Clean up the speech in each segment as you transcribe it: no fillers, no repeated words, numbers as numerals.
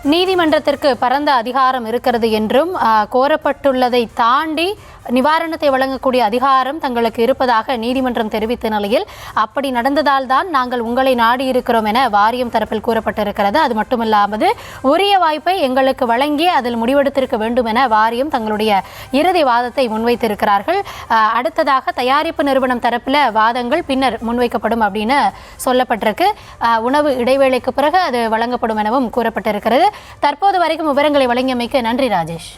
நீதிமன்றத்திற்கு பரந்த அதிகாரம் இருக்கிறது என்றும் கோரப்பட்டுள்ளதை தாண்டி நிவாரணத்தை வழங்கக்கூடிய அதிகாரம் தங்களுக்கு இருப்பதாக நீதிமன்றம் தெரிவித்த நிலையில் அப்படி நடந்ததால் தான் நாங்கள் உங்களை நாடி இருக்கிறோம் என வாரியம் தரப்பில் கூறப்பட்டிருக்கிறது. அது மட்டுமில்லாமல் உரிய வாய்ப்பை எங்களுக்கு வழங்கி அதில் முடிவெடுத்திருக்க வேண்டும் என வாரியம் தங்களுடைய இறுதி வாதத்தை முன்வைத்திருக்கிறார்கள். அடுத்ததாக தயாரிப்பு நிறுவனம் தரப்பில் வாதங்கள் பின்னர் முன்வைக்கப்படும் அப்படின்னு சொல்லப்பட்டிருக்கு. உணவு இடைவேளைக்கு பிறகு அது வழங்கப்படும் எனவும் கூறப்பட்டிருக்கிறது. தற்போது வரைக்கும் விவரங்களை வழங்கியமைக்கு நன்றி ராஜேஷ்.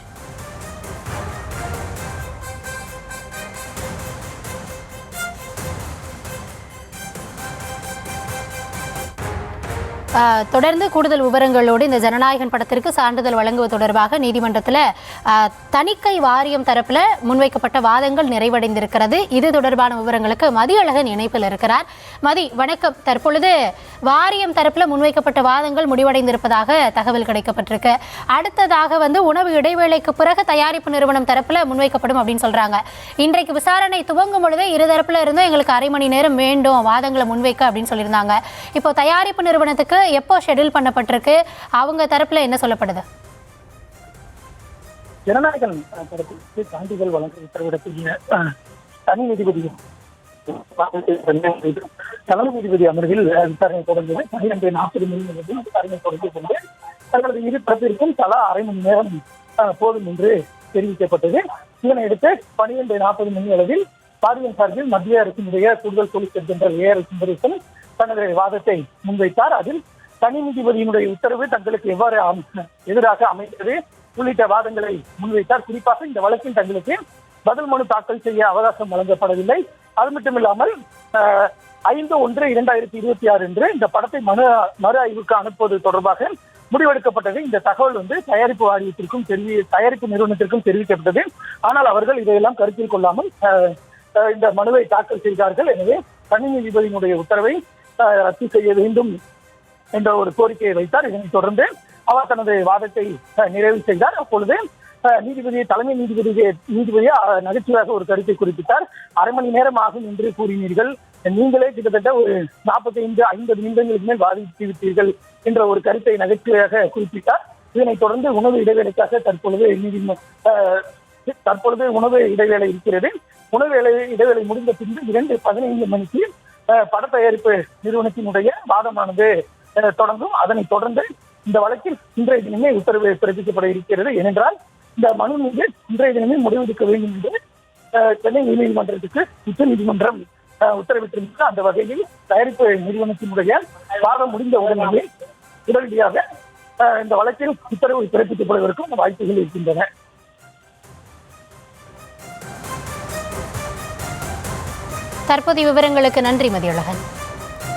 தொடர்ந்து கூடுதல் விவரங்களோடு இந்த ஜனநாயகன் படத்திற்கு சான்றிதழ் வழங்குவது தொடர்பாக நீதிமன்றத்தில் தணிக்கை வாரியம் தரப்பில் முன்வைக்கப்பட்ட வாதங்கள் நிறைவடைந்திருக்கிறது. இது தொடர்பான விவரங்களுக்கு மதியழகன் இணைப்பில் இருக்கிறார். மதி வணக்கம். தற்பொழுது வாரியம் தரப்பில் முன்வைக்கப்பட்ட வாதங்கள் முடிவடைந்திருப்பதாக தகவல் கிடைக்கப்பட்டிருக்கு. அடுத்ததாக உணவு இடைவேளைக்கு பிறகு தயாரிப்பு நிறுவனம் தரப்பில் முன்வைக்கப்படும் அப்படின்னு சொல்றாங்க. இன்றைக்கு விசாரணை துவங்கும் பொழுதே இருதரப்புல இருந்தும் எங்களுக்கு அரை மணி நேரம் வேண்டும் வாதங்களை முன்வைக்க அப்படின்னு சொல்லியிருந்தாங்க. இப்போ தயாரிப்பு நிறுவனத்துக்கு எப்போ ஷெட்யூல் பண்ணப்பட்டிருக்கு? அவங்க தரப்புல என்ன சொல்லப்படுது? ஜனநாயகன் படத்திற்கு சான்றிதழ் வழங்க உத்தரவிடக்கூடிய தனி நீதிபதி தலைமை நீதிபதி அமர்வில் விசாரணை தொடர்ந்தது. 12:40 விசாரணை தொடங்கிய கொண்டு தங்களது இரு தரப்பிற்கும் தலா அரை மணி நேரம் போதும் என்று தெரிவிக்கப்பட்டது. இதனையடுத்து 12:40 அளவில் வாரியம் சார்பில் மத்திய அரசினுடைய கூடுதல் சொலிசிட்டர் ஜெனரல் A.R. சுந்தரேசன் தனது வாதத்தை முன்வைத்தார். அதில் தனி நீதிபதியினுடைய உத்தரவு தங்களுக்கு எவ்வாறு எதிராக அமைந்தது உள்ளிட்ட வாதங்களை முன்வைத்தார். குறிப்பாக இந்த வழக்கில் தங்களுக்கு பதில் மனு தாக்கல் செய்ய அவகாசம் வழங்கப்படவில்லை. அது மட்டுமில்லாமல் 5/1/2026 என்று இந்த படத்தை மறு ஆய்வுக்கு அனுப்புவது தொடர்பாக முடிவெடுக்கப்பட்டது. இந்த தகவல் தயாரிப்பு வாரியத்திற்கும் தயாரிப்பு நிறுவனத்திற்கும் தெரிவிக்கப்பட்டது. ஆனால் அவர்கள் இதையெல்லாம் கருத்தில் கொள்ளாமல் இந்த மனுவை தாக்கல் செய்தார்கள். எனவே தனி நீதிபதியினுடைய உத்தரவை ரத்து செய்ய வேண்டும் என்ற ஒரு கோரிக்கையை வைத்தார். இதனைத் தொடர்ந்து அவர் தனது வாதத்தை நிறைவு செய்தார். அப்பொழுது தலைமை நீதிபதியை நகைச்சுவையாக ஒரு கருத்தை குறிப்பிட்டார். அரை மணி நேரம் ஆகும் என்று கூறினீர்கள், நீங்களே கிட்டத்தட்ட ஒரு 45-50 நிமிடங்களுக்கு மேல் வாதித்து விட்டீர்கள் என்ற ஒரு கருத்தை நகைச்சுவையாக குறிப்பிட்டார். இதனைத் தொடர்ந்து உணவு இடைவேளைக்காக தற்பொழுது உணவு இடைவேளை இருக்கிறது. உணவு இடைவேளை முடிந்த பின்பு 2:15 பட தயாரிப்பு நிறுவனத்தினுடைய வாதமானது தொடங்கும். அதனைத் தொடர்ந்து இந்த வழக்கில் இன்றைய தினமே உத்தரவு பிறப்பிக்கப்பட இருக்கிறது. ஏனென்றால் இந்த மனு மீது இன்றைய தினமே முடிவெடுக்க வேண்டும் என்று சென்னை உயர்நீதிமன்றத்துக்கு உச்ச நீதிமன்றம் உத்தரவிட்டிருந்தது. அந்த வகையில் தயாரிப்பு நிறுவனத்தினுடைய வாதம் முடிந்த உடனடியாக இந்த வழக்கில் உத்தரவு பிறப்பிக்கப்படுவதற்கும் வாய்ப்புகள் இருக்கின்றன. தற்போதைய விவரங்களுக்கு நன்றி மதியழகன்.